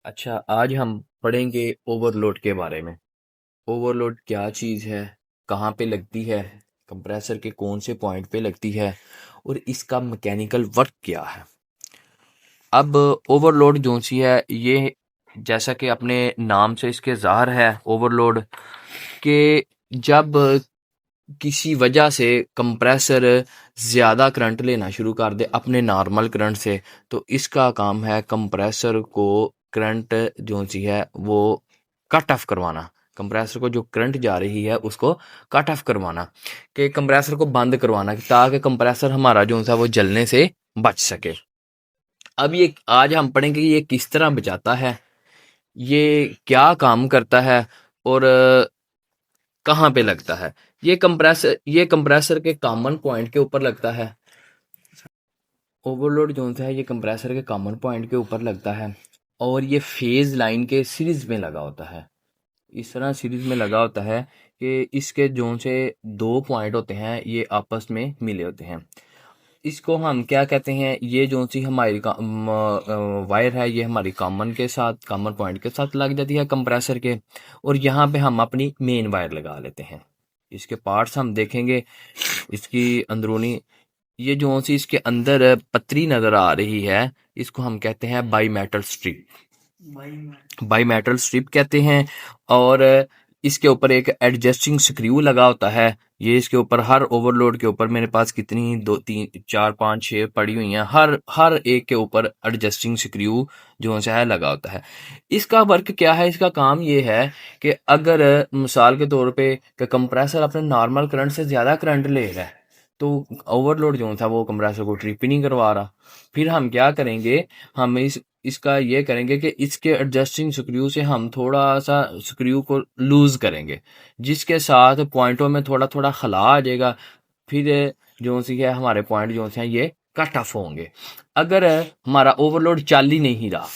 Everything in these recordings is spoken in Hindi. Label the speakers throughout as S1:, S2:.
S1: अच्छा, आज हम पढ़ेंगे ओवरलोड के बारे में। ओवरलोड क्या चीज़ है, कहाँ पे लगती है, कंप्रेसर के कौन से पॉइंट पे लगती है और इसका मैकेनिकल वर्क क्या है। अब ओवरलोड जो सी है ये, जैसा कि अपने नाम से इसके ज़ाहिर है ओवरलोड, कि जब किसी वजह से कंप्रेसर ज़्यादा करंट लेना शुरू कर दे अपने नॉर्मल करंट से, तो इसका काम है कंप्रेसर को करंट जो सी है वो कट ऑफ करवाना। कंप्रेसर को जो करंट जा रही है उसको कट ऑफ करवाना, कि कंप्रेसर को बंद करवाना, ताकि कंप्रेसर हमारा जो सा वो जलने से बच सके। अब ये आज हम पढ़ेंगे कि ये किस तरह बचाता है, ये क्या काम करता है और कहाँ पे लगता है। ये कंप्रेसर के कॉमन पॉइंट के ऊपर लगता है। ओवरलोड जो है ये कंप्रेसर के कॉमन पॉइंट के ऊपर लगता है और ये फेज लाइन के सीरीज में लगा होता है। इस तरह सीरीज में लगा होता है कि इसके जो से दो पॉइंट होते हैं ये आपस में मिले होते हैं। इसको हम क्या कहते हैं, ये जो सी हमारी वायर है ये हमारी कॉमन के साथ, कॉमन पॉइंट के साथ लग जाती है कंप्रेसर के, और यहाँ पे हम अपनी मेन वायर लगा लेते हैं। इसके पार्ट्स हम देखेंगे, इसकी अंदरूनी ये जो सी इसके अंदर पतरी नजर आ रही है, इसको हम कहते हैं by metal strip. By metal strip कहते हैं। और इसके ऊपर एक एडजस्टिंग स्क्रू लगा होता है। ये इसके ऊपर हर ओवरलोड के ऊपर मेरे पास कितनी, दो तीन चार पाँच छः पड़ी हुई हैं, हर हर एक के ऊपर एडजस्टिंग स्क्रू जो है लगा होता है। इसका वर्क क्या है, इसका काम ये है कि अगर मिसाल के तौर पे कि कंप्रेसर अपने नॉर्मल करंट से ज़्यादा करंट ले रहा है, तो ओवरलोड जो था वो कंप्रेसर को ट्रिप ही नहीं करवा रहा। फिर हम क्या करेंगे, हम इसका ये करेंगे कि इसके एडजस्टिंग स्क्रू से हम थोड़ा सा स्क्रू को लूज करेंगे, जिसके साथ पॉइंटों में थोड़ा थोड़ा खला आ जाएगा। फिर जो सी है हमारे पॉइंट जो से हैं ये कट ऑफ होंगे। अगर हमारा ओवरलोड चल ही नहीं रहा,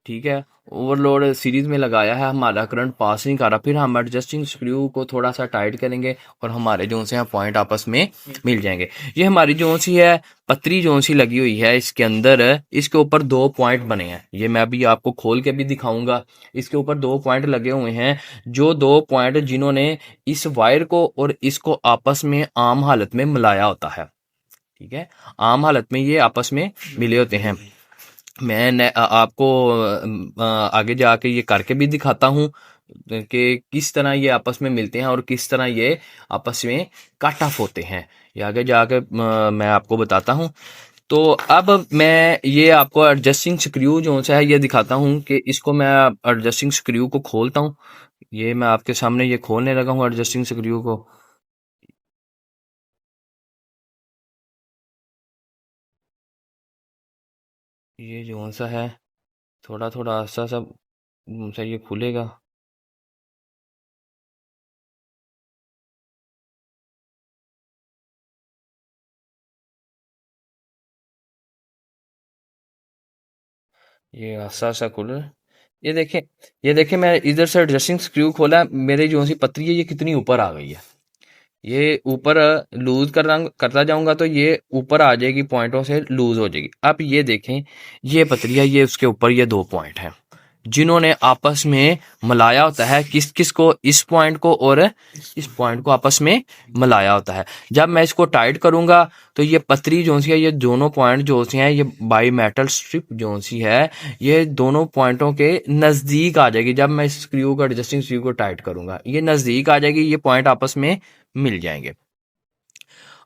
S1: ठीक है, ओवरलोड सीरीज में लगाया है, हमारा करंट पास नहीं कर रहा, फिर हम एडजस्टिंग स्क्रू को थोड़ा सा टाइट करेंगे और हमारे जो से हैं पॉइंट आपस में मिल जाएंगे। ये हमारी जो सी है पतरी जो सी लगी हुई है इसके अंदर, इसके ऊपर दो पॉइंट बने हैं। ये मैं अभी आपको खोल के भी दिखाऊंगा। इसके ऊपर दो पॉइंट लगे हुए हैं, जो दो पॉइंट जिन्होंने इस वायर को और इसको आपस में आम हालत में मिलाया होता है। ठीक है, आम हालत में ये आपस में मिले होते हैं। मैं आपको आगे जाके ये करके भी दिखाता हूँ कि किस तरह ये आपस में मिलते हैं और किस तरह ये आपस में कट ऑफ होते हैं। ये आगे जाके मैं आपको बताता हूँ। तो अब मैं ये आपको एडजस्टिंग स्क्रू जो है ये दिखाता हूँ कि इसको मैं एडजस्टिंग स्क्रू को खोलता हूँ। ये मैं आपके सामने ये खोलने लगा हूँ एडजस्टिंग स्क्रू को। ये जो सा है थोड़ा थोड़ा आस्ता सा ये खुलेगा। ये आस्ता सा खुल रहा है। ये देखें मैं इधर से एडजस्टिंग स्क्रू खोला, मेरी जो सी पतरी है ये कितनी ऊपर आ गई है। ये ऊपर लूज करता जाऊंगा तो ये ऊपर आ जाएगी, पॉइंटों से लूज हो जाएगी। अब ये देखें, ये पतरी है, ये उसके ऊपर ये दो पॉइंट हैं जिन्होंने आपस में मिलाया होता है, किस किस को, इस पॉइंट को और इस पॉइंट को आपस में मिलाया होता है। जब मैं इसको टाइट करूंगा तो ये पतरी जो सी है, ये दोनों पॉइंट जो सी हैं, ये बाई मेटल स्ट्रिप जो सी है ये दोनों पॉइंटों के नजदीक आ जाएगी। जब मैं इस स्क्रू को, एडजस्टिंग स्क्रू को टाइट करूंगा, ये नजदीक आ जाएगी, ये पॉइंट आपस में मिल जाएंगे।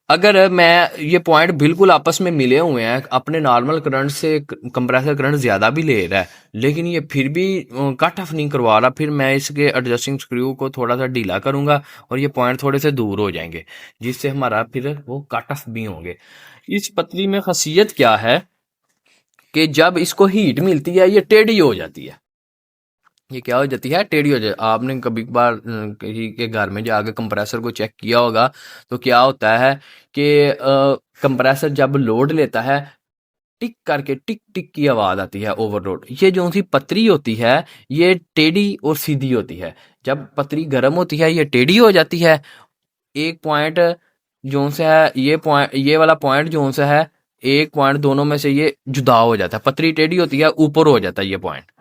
S1: अगर मैं ये पॉइंट बिल्कुल आपस में मिले हुए हैं, अपने नॉर्मल करंट से कंप्रेसर करंट ज़्यादा भी ले रहा है, लेकिन ये फिर भी कट ऑफ नहीं करवा रहा, फिर मैं इसके एडजस्टिंग स्क्रू को थोड़ा सा ढीला करूंगा और ये पॉइंट थोड़े से दूर हो जाएंगे, जिससे हमारा फिर वो कट ऑफ भी होंगे। इस पतली में खासियत क्या है कि जब इसको हीट मिलती है ये टेढ़ी हो जाती है। ये क्या हो जाती है, टेढ़ी हो जाती है। आपने कभी बार किसी के घर में जाकर कंप्रेसर को चेक किया होगा, तो क्या होता है कि कंप्रेसर जब लोड लेता है, टिक करके टिक टिक की आवाज आती है ओवरलोड। ये जो सी पतरी होती है ये टेढ़ी और सीधी होती है। जब पतरी गर्म होती है ये टेढ़ी हो जाती है। एक पॉइंट जो सा है, ये पॉइंट, ये वाला पॉइंट जो सा है, एक पॉइंट दोनों में से ये जुदा हो जाता है। पतरी टेढ़ी होती है, ऊपर हो जाता है ये पॉइंट।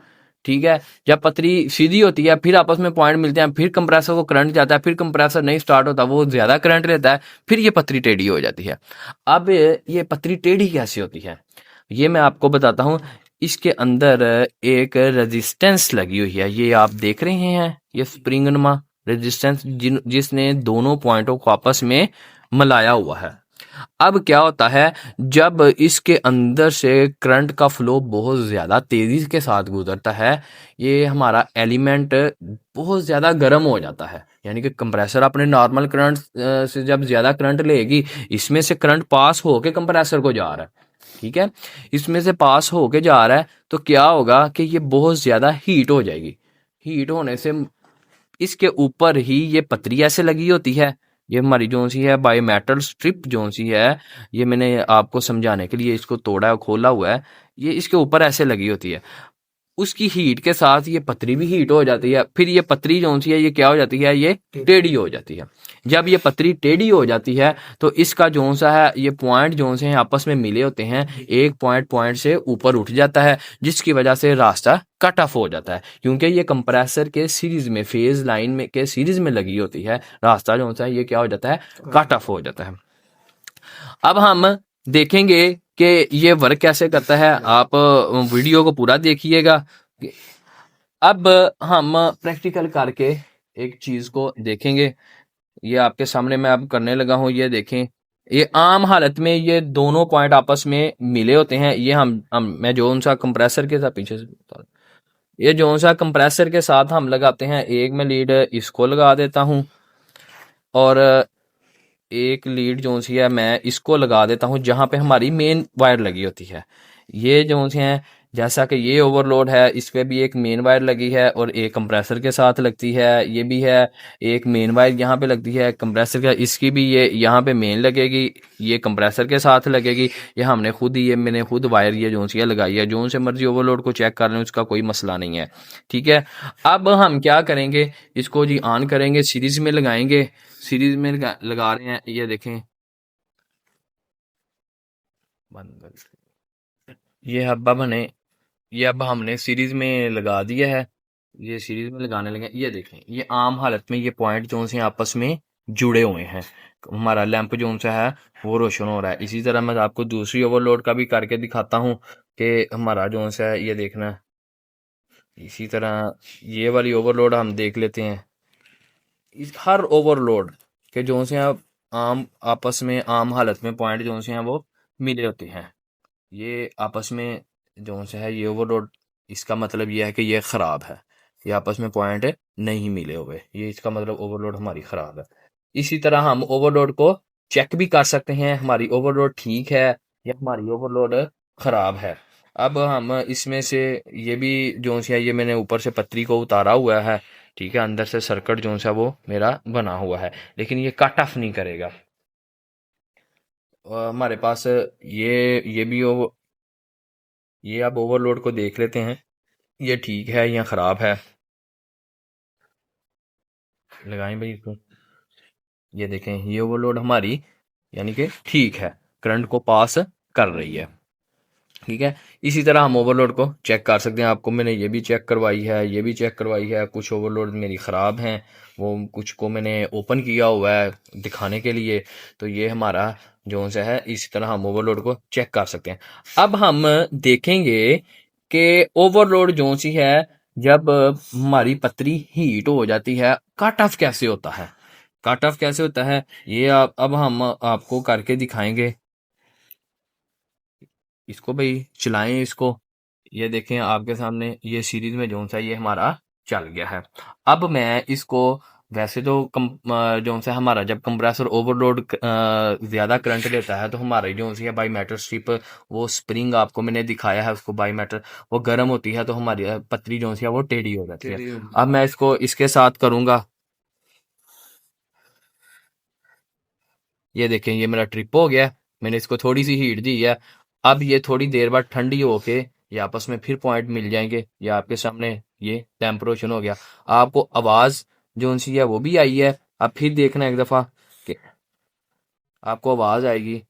S1: ठीक है। जब पतरी सीधी होती है फिर आपस में पॉइंट मिलते हैं, फिर कंप्रेसर को करंट जाता है, फिर कंप्रेसर नहीं स्टार्ट होता, वो ज़्यादा करंट लेता है, फिर ये पतरी टेढ़ी हो जाती है। अब ये पतरी टेढ़ी कैसे होती है ये मैं आपको बताता हूँ। इसके अंदर एक रेजिस्टेंस लगी हुई है, ये आप देख रहे हैं, ये स्प्रिंग नुमा रेजिस्टेंस जिसने दोनों पॉइंटों को आपस में मिलाया हुआ है। अब क्या होता है, जब इसके अंदर से करंट का फ्लो बहुत ज़्यादा तेज़ी के साथ गुजरता है, ये हमारा एलिमेंट बहुत ज़्यादा गर्म हो जाता है। यानी कि कंप्रेसर अपने नॉर्मल करंट से जब ज़्यादा करंट लेगी, इसमें से करंट पास होके कंप्रेसर को जा रहा है, ठीक है, इसमें से पास होके जा रहा है, तो क्या होगा कि ये बहुत ज़्यादा हीट हो जाएगी। हीट होने से इसके ऊपर ही ये पतरी ऐसे लगी होती है, ये हमारी जो सी है बाई मेटल स्ट्रिप जो सी है, ये मैंने आपको समझाने के लिए इसको तोड़ा खोला हुआ है, ये इसके ऊपर ऐसे लगी होती है। उसकी हीट के साथ ये पतरी भी हीट हो जाती है, फिर ये पतरी जो सी है ये क्या हो जाती है, ये टेढ़ी हो जाती है। जब ये पतरी टेढ़ी हो जाती है तो इसका जो सा है ये पॉइंट जो से हैं आपस में मिले होते हैं, एक पॉइंट पॉइंट से ऊपर उठ जाता है, जिसकी वजह से रास्ता कट ऑफ हो जाता है, क्योंकि ये कंप्रेसर के सीरीज में फेज लाइन में के सीरीज में लगी होती है, रास्ता जो सा है ये क्या हो जाता है, कट ऑफ हो जाता है। अब हम देखेंगे कि ये वर्क कैसे करता है, आप वीडियो को पूरा देखिएगा। अब हम प्रैक्टिकल करके एक चीज को देखेंगे, ये आपके सामने मैं अब करने लगा हूँ, ये देखें। ये आम हालत में ये दोनों पॉइंट आपस में मिले होते हैं, ये हम मैं जो सा कंप्रेसर के साथ पीछे से ये जो सा कंप्रेसर के साथ हम लगाते हैं, एक मैं लीड इसको लगा देता हूँ और एक लीड जो सी है मैं इसको लगा देता हूँ जहाँ पे हमारी मेन वायर लगी होती है। ये जो सी है, जैसा कि ये ओवरलोड है, इस पे भी एक मेन वायर लगी है और एक कंप्रेसर के साथ लगती है, ये भी है एक मेन वायर यहाँ पे लगती है कंप्रेसर का, इसकी भी ये यहाँ पे मेन लगेगी, ये कंप्रेसर के साथ लगेगी। ये हमने खुद ही, ये मैंने खुद वायर ये जो सी है लगाई है, जो से मर्जी ओवरलोड को चेक कर लें, उसका कोई मसला नहीं है, ठीक है। अब हम क्या करेंगे, इसको जी ऑन करेंगे, सीरीज में लगाएंगे, सीरीज में लगा रहे हैं, ये देखें बंद कर। ये अब हमने ये अब हमने सीरीज में लगा दिया है, ये सीरीज में लगाने लगे, ये देखें, ये आम हालत में ये पॉइंट जो से आपस में जुड़े हुए हैं, हमारा लैंप जो सा है वो रोशन हो रहा है। इसी तरह मैं आपको दूसरी ओवरलोड का भी करके दिखाता हूँ कि हमारा जो सा है ये देखना। इसी तरह ये वाली ओवरलोड हम देख लेते हैं। इस हर ओवरलोड के जो से आप आम आपस में आम हालत में पॉइंट जो से हैं वो मिले होते हैं, ये आपस में जो से है ये ओवरलोड, इसका मतलब ये है कि ये ख़राब है, ये आपस में पॉइंट नहीं मिले हुए, ये इसका मतलब ओवरलोड हमारी ख़राब है। इसी तरह हम ओवरलोड को चेक भी कर सकते हैं, हमारी ओवरलोड ठीक है या हमारी ओवरलोड ख़राब है। अब हम इसमें से ये भी जो सी है, ये मैंने ऊपर से पतरी को उतारा हुआ है, ठीक है, अंदर से सर्किट जो सा वो मेरा बना हुआ है, लेकिन ये कट ऑफ नहीं करेगा। हमारे पास ये भी ये अब ओवरलोड को देख लेते हैं, ये ठीक है या ख़राब है, लगाएं भाई इसको। ये देखें, ये ओवरलोड हमारी यानी कि ठीक है, करंट को पास कर रही है, ठीक है। इसी तरह हम ओवरलोड को चेक कर सकते हैं, आपको मैंने ये भी चेक करवाई है, ये भी चेक करवाई है, कुछ ओवरलोड मेरी ख़राब हैं, वो कुछ को मैंने ओपन किया हुआ है दिखाने के लिए, तो ये हमारा जो सा है, इसी तरह हम ओवरलोड को चेक कर सकते हैं। अब हम देखेंगे कि ओवरलोड जो सी है, जब हमारी पतरी हीट हो जाती है, कट ऑफ कैसे होता है, कट ऑफ कैसे होता है, ये अब हम आपको करके दिखाएंगे। इसको भाई चलाएं इसको, ये देखें आपके सामने, ये सीरीज में जो सा ये हमारा चल गया है। अब मैं इसको, वैसे तो जो सा हमारा जब कंप्रेसर ओवरलोड ज़्यादा करंट लेता है तो हमारी जो सी है बाई मेटल स्ट्रिप, वो स्प्रिंग आपको मैंने दिखाया है उसको बाई मेटल, वो गर्म होती है तो हमारी पतरी जो सी है वो टेढ़ी हो जाती है। अब मैं इसको इसके साथ करूँगा, ये देखें, ये मेरा ट्रिप हो गया, मैंने इसको थोड़ी सी हीट दी है। अब ये थोड़ी देर बाद ठंडी होके ये आपस में फिर पॉइंट मिल जाएंगे, ये आपके सामने ये टेम्परेचर हो गया, आपको आवाज़ जो सी है वो भी आई है। अब फिर देखना एक दफ़ा कि आपको आवाज़ आएगी,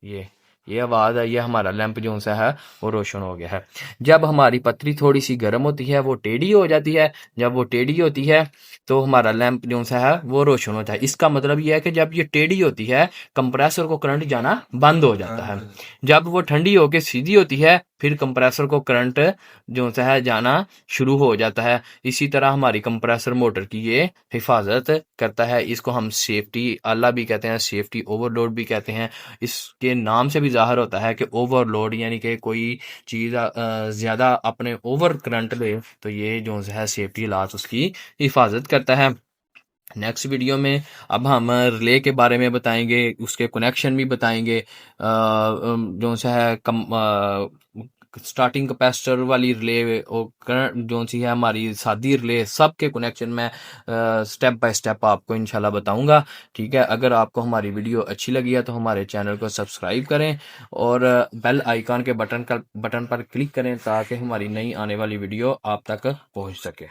S1: ये ये आवाज़ आई है, हमारा लैंप जो सा है वो रोशन हो गया है। जब हमारी पतरी थोड़ी सी गर्म होती है वो टेढ़ी हो जाती है, जब वो टेढ़ी होती है तो हमारा लैंप जो सा है वो रोशन होता है। इसका मतलब ये है कि जब ये टेढ़ी होती है कंप्रेसर को करंट जाना बंद हो जाता है। जब वो ठंडी होकर सीधी होती है फिर कंप्रेसर को करंट जो सा है जाना शुरू हो जाता है। इसी तरह हमारी कंप्रेसर मोटर की ये हिफाजत करता है। इसको हम सेफ्टी आला भी कहते हैं, सेफ्टी ओवरलोड भी कहते हैं। इसके नाम से भी ज़ाहिर होता है कि ओवरलोड यानी कि कोई चीज़ ज़्यादा अपने ओवर करंट ले तो ये जो है सेफ्टी लास उसकी हिफाजत करता है। नेक्स्ट वीडियो में अब हम रिले के बारे में बताएंगे, उसके कनेक्शन भी बताएंगे। जो सा है कम स्टार्टिंग कैपेसिटर वाली रिले और करंट जो सी है हमारी सादी रिले, सब के कनेक्शन में स्टेप बाय स्टेप आपको इंशाल्लाह बताऊंगा। ठीक है, अगर आपको हमारी वीडियो अच्छी लगी है तो हमारे चैनल को सब्सक्राइब करें और बेल आइकॉन के बटन पर क्लिक करें ताकि हमारी नई आने वाली वीडियो आप तक पहुंच सके।